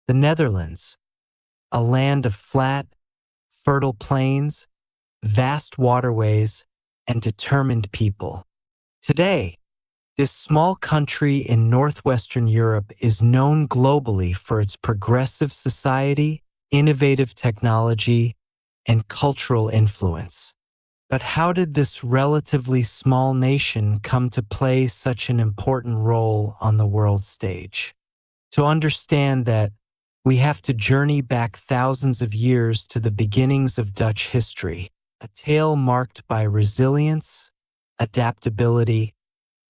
The Netherlands, a land of flat, fertile plains, vast waterways, and determined people. Today, this small country in northwestern Europe is known globally for its progressive society, innovative technology, and cultural influence. But how did this relatively small nation come to play such an important role on the world stage? To understand that, we have to journey back thousands of years to the beginnings of Dutch history, a tale marked by resilience, adaptability,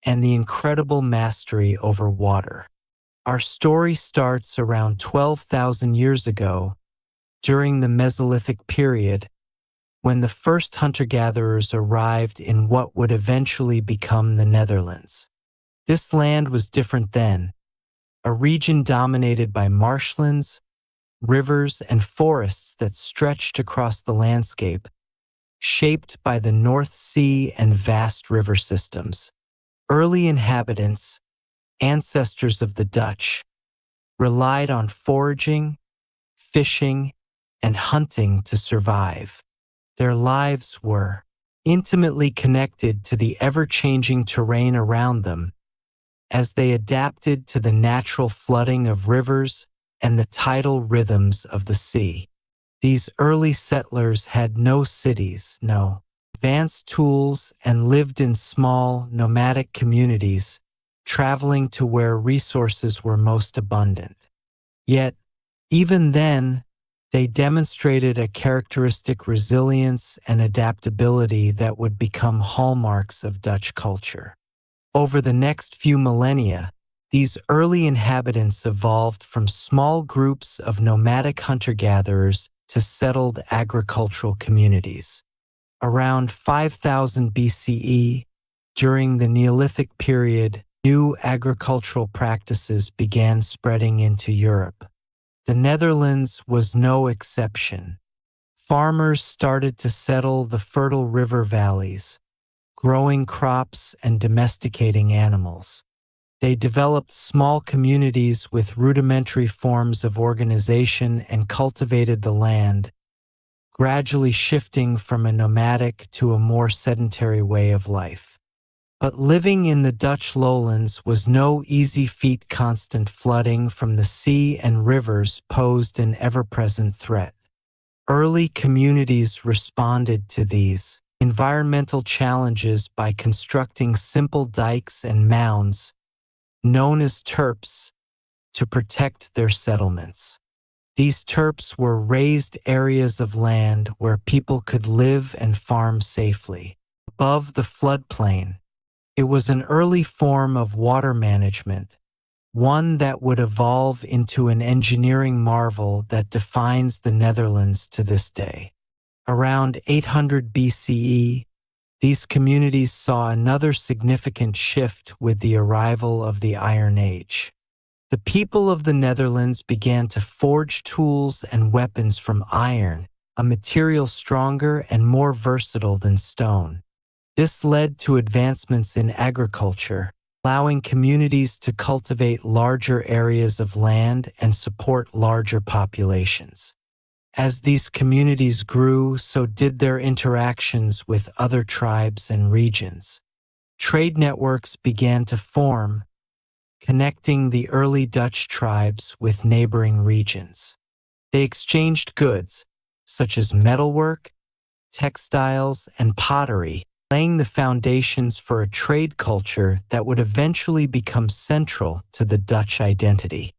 and the incredible mastery over water. Our story starts around 12,000 years ago, during the Mesolithic period, when the first hunter-gatherers arrived in what would eventually become the Netherlands. This land was different then, a region dominated by marshlands, rivers, and forests that stretched across the landscape, shaped by the North Sea and vast river systems. Early inhabitants, ancestors of the Dutch, relied on foraging, fishing, and hunting to survive. Their lives were intimately connected to the ever-changing terrain around them, as they adapted to the natural flooding of rivers and the tidal rhythms of the sea. These early settlers had no cities, no advanced tools, and lived in small, nomadic communities, traveling to where resources were most abundant. Yet, even then, they demonstrated a characteristic resilience and adaptability that would become hallmarks of Dutch culture. Over the next few millennia, these early inhabitants evolved from small groups of nomadic hunter-gatherers to settled agricultural communities. Around 5000 BCE, during the Neolithic period, new agricultural practices began spreading into Europe. The Netherlands was no exception. Farmers started to settle the fertile river valleys, growing crops and domesticating animals. They developed small communities with rudimentary forms of organization and cultivated the land, gradually shifting from a nomadic to a more sedentary way of life. But living in the Dutch lowlands was no easy feat. Constant flooding from the sea and rivers posed an ever-present threat. Early communities responded to these environmental challenges by constructing simple dikes and mounds, known as terps, to protect their settlements. These terps were raised areas of land where people could live and farm safely. Above the floodplain, it was an early form of water management, one that would evolve into an engineering marvel that defines the Netherlands to this day. Around 800 BCE, these communities saw another significant shift with the arrival of the Iron Age. The people of the Netherlands began to forge tools and weapons from iron, a material stronger and more versatile than stone. This led to advancements in agriculture, allowing communities to cultivate larger areas of land and support larger populations. As these communities grew, so did their interactions with other tribes and regions. Trade networks began to form, connecting the early Dutch tribes with neighboring regions. They exchanged goods, such as metalwork, textiles, and pottery, laying the foundations for a trade culture that would eventually become central to the Dutch identity.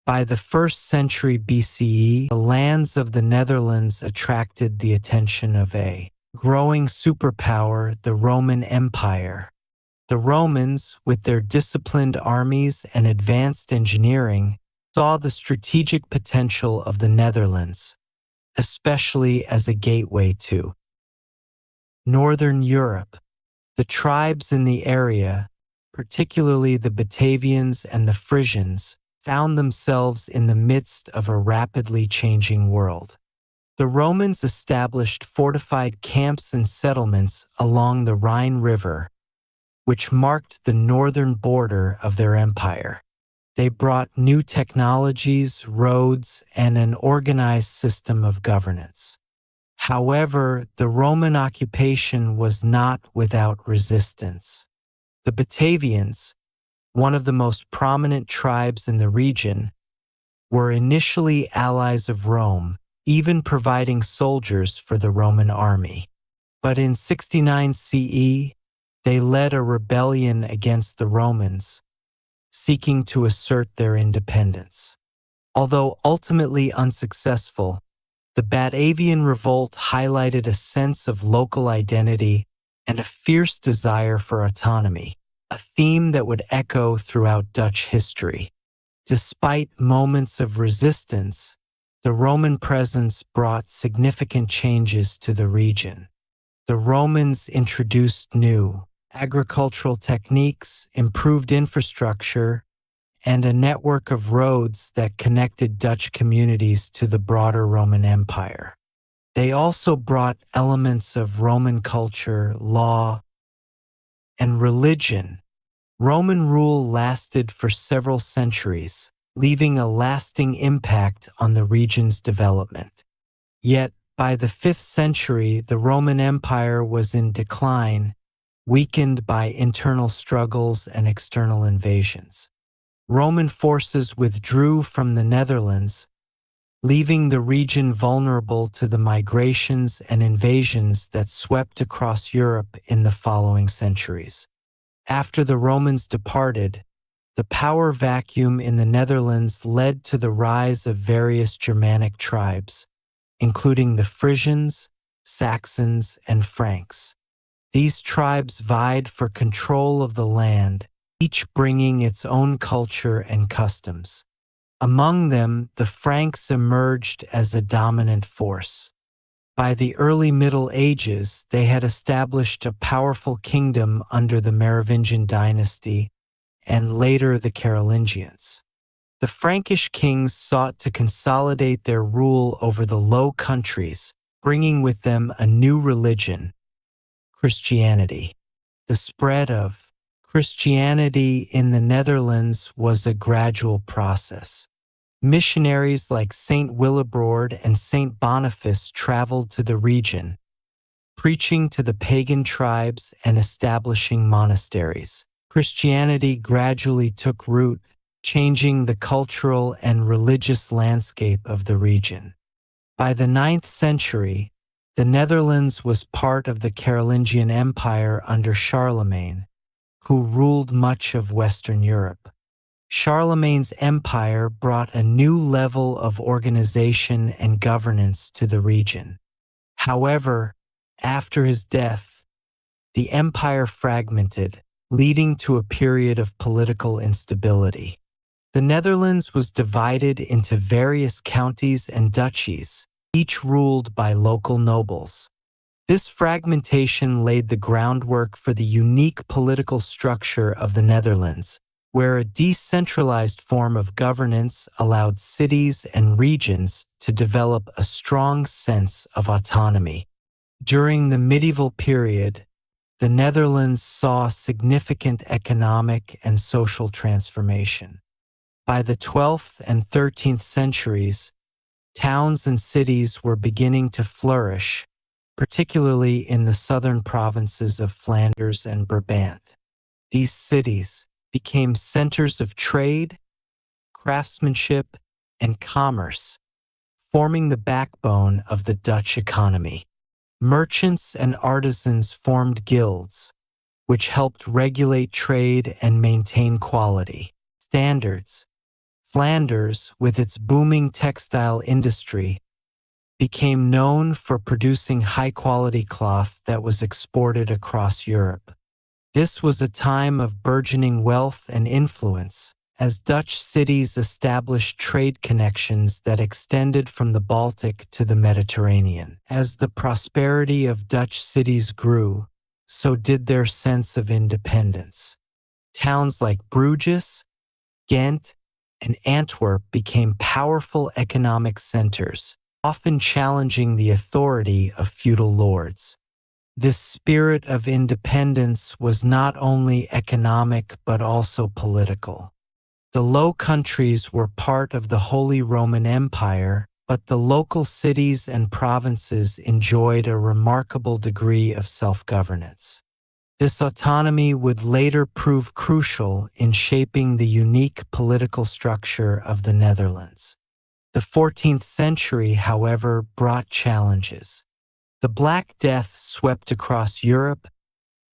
By the 1st century BCE, the lands of the Netherlands attracted the attention of a growing superpower, the Roman Empire. The Romans, with their disciplined armies and advanced engineering, saw the strategic potential of the Netherlands, especially as a gateway to Northern Europe. The tribes in the area, particularly the Batavians and the Frisians, found themselves in the midst of a rapidly changing world. The Romans established fortified camps and settlements along the Rhine River, which marked the northern border of their empire. They brought new technologies, roads, and an organized system of governance. However, the Roman occupation was not without resistance. The Batavians, one of the most prominent tribes in the region, were initially allies of Rome, even providing soldiers for the Roman army. But in 69 CE, they led a rebellion against the Romans, seeking to assert their independence. Although ultimately unsuccessful, the Batavian revolt highlighted a sense of local identity and a fierce desire for autonomy, a theme that would echo throughout Dutch history. Despite moments of resistance, the Roman presence brought significant changes to the region. The Romans introduced new agricultural techniques, improved infrastructure, and a network of roads that connected Dutch communities to the broader Roman Empire. They also brought elements of Roman culture, law, and religion. Roman rule lasted for several centuries, leaving a lasting impact on the region's development. Yet, by the 5th century, the Roman Empire was in decline, weakened by internal struggles and external invasions. Roman forces withdrew from the Netherlands, leaving the region vulnerable to the migrations and invasions that swept across Europe in the following centuries. After the Romans departed, the power vacuum in the Netherlands led to the rise of various Germanic tribes, including the Frisians, Saxons, and Franks. These tribes vied for control of the land, each bringing its own culture and customs. Among them, the Franks emerged as a dominant force. By the early Middle Ages, they had established a powerful kingdom under the Merovingian dynasty and later the Carolingians. The Frankish kings sought to consolidate their rule over the Low Countries, bringing with them a new religion, Christianity. The spread of Christianity in the Netherlands was a gradual process. Missionaries like Saint Willibrord and Saint Boniface traveled to the region, preaching to the pagan tribes and establishing monasteries. Christianity gradually took root, changing the cultural and religious landscape of the region. By the 9th century, the Netherlands was part of the Carolingian Empire under Charlemagne, who ruled much of Western Europe. Charlemagne's empire brought a new level of organization and governance to the region. However, after his death, the empire fragmented, leading to a period of political instability. The Netherlands was divided into various counties and duchies, each ruled by local nobles. This fragmentation laid the groundwork for the unique political structure of the Netherlands, where a decentralized form of governance allowed cities and regions to develop a strong sense of autonomy. During the medieval period, the Netherlands saw significant economic and social transformation. By the 12th and 13th centuries, towns and cities were beginning to flourish, particularly in the southern provinces of Flanders and Brabant. These cities became centers of trade, craftsmanship, and commerce, forming the backbone of the Dutch economy. Merchants and artisans formed guilds, which helped regulate trade and maintain quality standards. Flanders, with its booming textile industry, became known for producing high-quality cloth that was exported across Europe. This was a time of burgeoning wealth and influence, as Dutch cities established trade connections that extended from the Baltic to the Mediterranean. As the prosperity of Dutch cities grew, so did their sense of independence. Towns like Bruges, Ghent, and Antwerp became powerful economic centers, often challenging the authority of feudal lords. This spirit of independence was not only economic but also political. The Low Countries were part of the Holy Roman Empire, but the local cities and provinces enjoyed a remarkable degree of self-governance. This autonomy would later prove crucial in shaping the unique political structure of the Netherlands. The 14th century, however, brought challenges. The Black Death swept across Europe,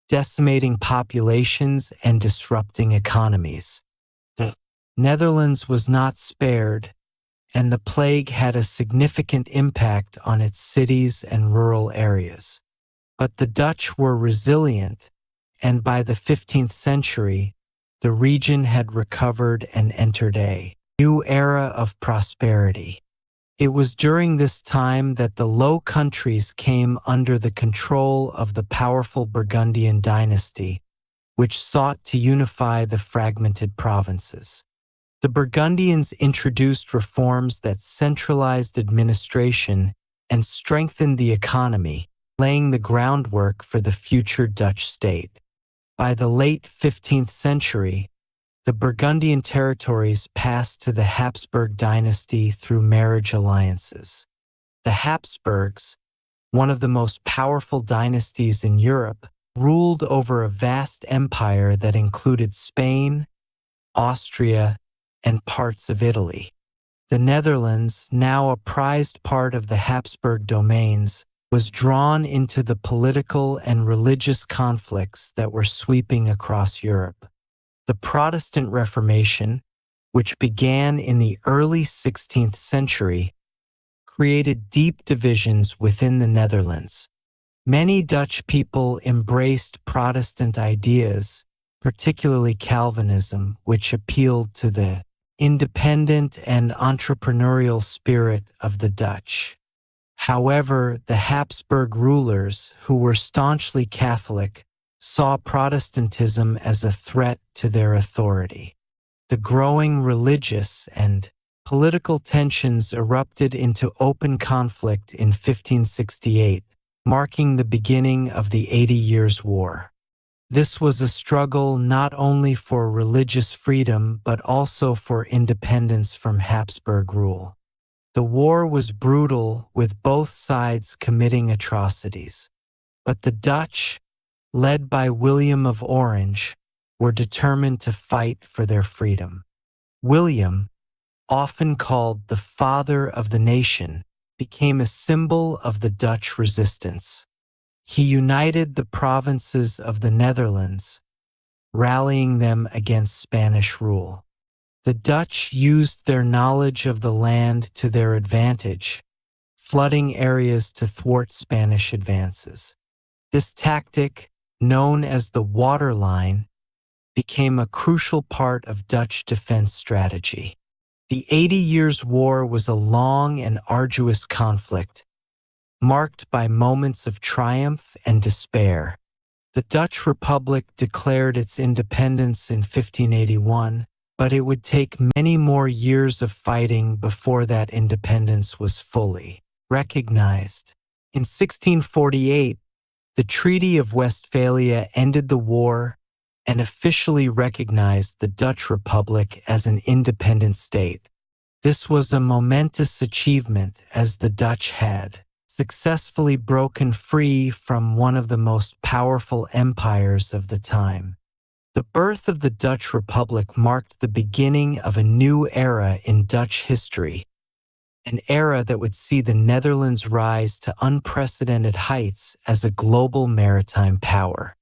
decimating populations and disrupting economies. The Netherlands was not spared, and the plague had a significant impact on its cities and rural areas. But the Dutch were resilient, and by the 15th century, the region had recovered and entered a new era of prosperity. It was during this time that the Low Countries came under the control of the powerful Burgundian dynasty, which sought to unify the fragmented provinces. The Burgundians introduced reforms that centralized administration and strengthened the economy, laying the groundwork for the future Dutch state. By the late 15th century, the Burgundian territories passed to the Habsburg dynasty through marriage alliances. The Habsburgs, one of the most powerful dynasties in Europe, ruled over a vast empire that included Spain, Austria, and parts of Italy. The Netherlands, now a prized part of the Habsburg domains, was drawn into the political and religious conflicts that were sweeping across Europe. The Protestant Reformation, which began in the early 16th century, created deep divisions within the Netherlands. Many Dutch people embraced Protestant ideas, particularly Calvinism, which appealed to the independent and entrepreneurial spirit of the Dutch. However, the Habsburg rulers, who were staunchly Catholic, saw Protestantism as a threat to their authority. The growing religious and political tensions erupted into open conflict in 1568, marking the beginning of the 80 Years' War. This was a struggle not only for religious freedom but also for independence from Habsburg rule. The war was brutal, with both sides committing atrocities. But the Dutch, led by William of Orange, were determined to fight for their freedom. William, often called the father of the nation, became a symbol of the Dutch resistance. He united the provinces of the Netherlands, rallying them against Spanish rule. The Dutch used their knowledge of the land to their advantage, flooding areas to thwart Spanish advances. This tactic, known as the water line, became a crucial part of Dutch defense strategy. The 80 Years' War was a long and arduous conflict, marked by moments of triumph and despair. The Dutch Republic declared its independence in 1581, but it would take many more years of fighting before that independence was fully recognized. In 1648, the Treaty of Westphalia ended the war and officially recognized the Dutch Republic as an independent state. This was a momentous achievement, as the Dutch had successfully broken free from one of the most powerful empires of the time. The birth of the Dutch Republic marked the beginning of a new era in Dutch history, an era that would see the Netherlands rise to unprecedented heights as a global maritime power.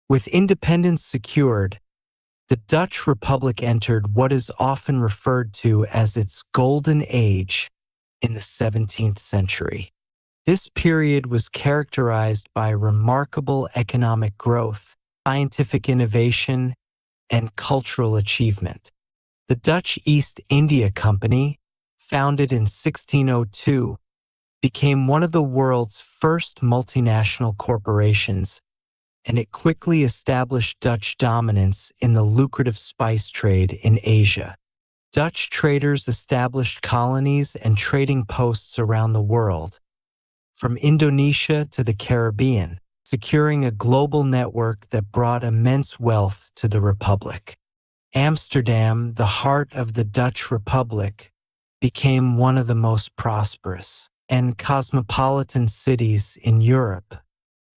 With independence secured, the Dutch Republic entered what is often referred to as its golden age in the 17th century. This period was characterized by remarkable economic growth, scientific innovation, and cultural achievement. The Dutch East India Company, founded in 1602, became one of the world's first multinational corporations, and it quickly established Dutch dominance in the lucrative spice trade in Asia. Dutch traders established colonies and trading posts around the world, from Indonesia to the Caribbean, securing a global network that brought immense wealth to the Republic. Amsterdam, the heart of the Dutch Republic, became one of the most prosperous and cosmopolitan cities in Europe.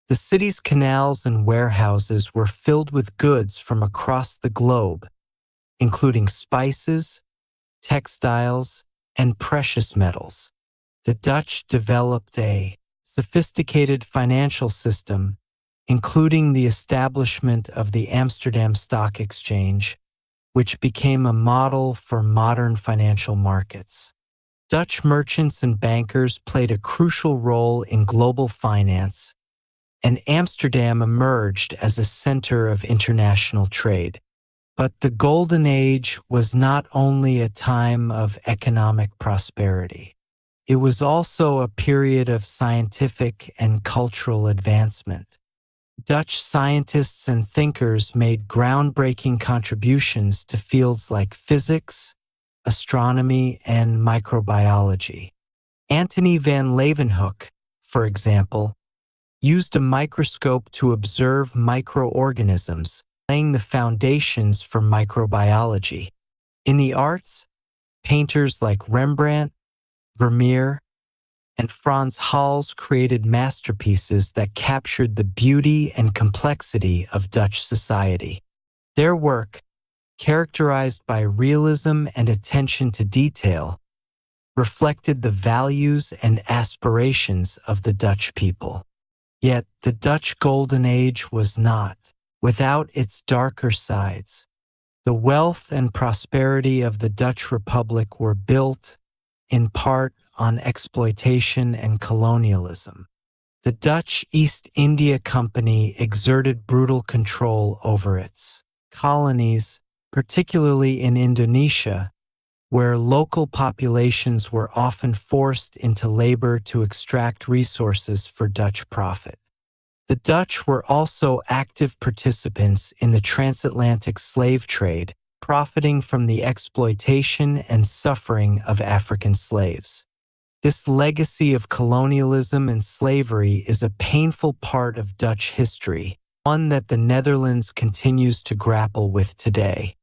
The city's canals and warehouses were filled with goods from across the globe, including spices, textiles, and precious metals. The Dutch developed a sophisticated financial system, including the establishment of the Amsterdam Stock Exchange, which became a model for modern financial markets. Dutch merchants and bankers played a crucial role in global finance, and Amsterdam emerged as a center of international trade. But the Golden Age was not only a time of economic prosperity. It was also a period of scientific and cultural advancement. Dutch scientists and thinkers made groundbreaking contributions to fields like physics, astronomy, and microbiology. Antony van Leeuwenhoek, for example, used a microscope to observe microorganisms, laying the foundations for microbiology. In the arts, painters like Rembrandt, Vermeer, and Frans Hals created masterpieces that captured the beauty and complexity of Dutch society. Their work, characterized by realism and attention to detail, reflected the values and aspirations of the Dutch people. Yet the Dutch Golden Age was not without its darker sides. The wealth and prosperity of the Dutch Republic were built, in part, on exploitation and colonialism. The Dutch East India Company exerted brutal control over its colonies, particularly in Indonesia, where local populations were often forced into labor to extract resources for Dutch profit. The Dutch were also active participants in the transatlantic slave trade, profiting from the exploitation and suffering of African slaves. This legacy of colonialism and slavery is a painful part of Dutch history, one that the Netherlands continues to grapple with today.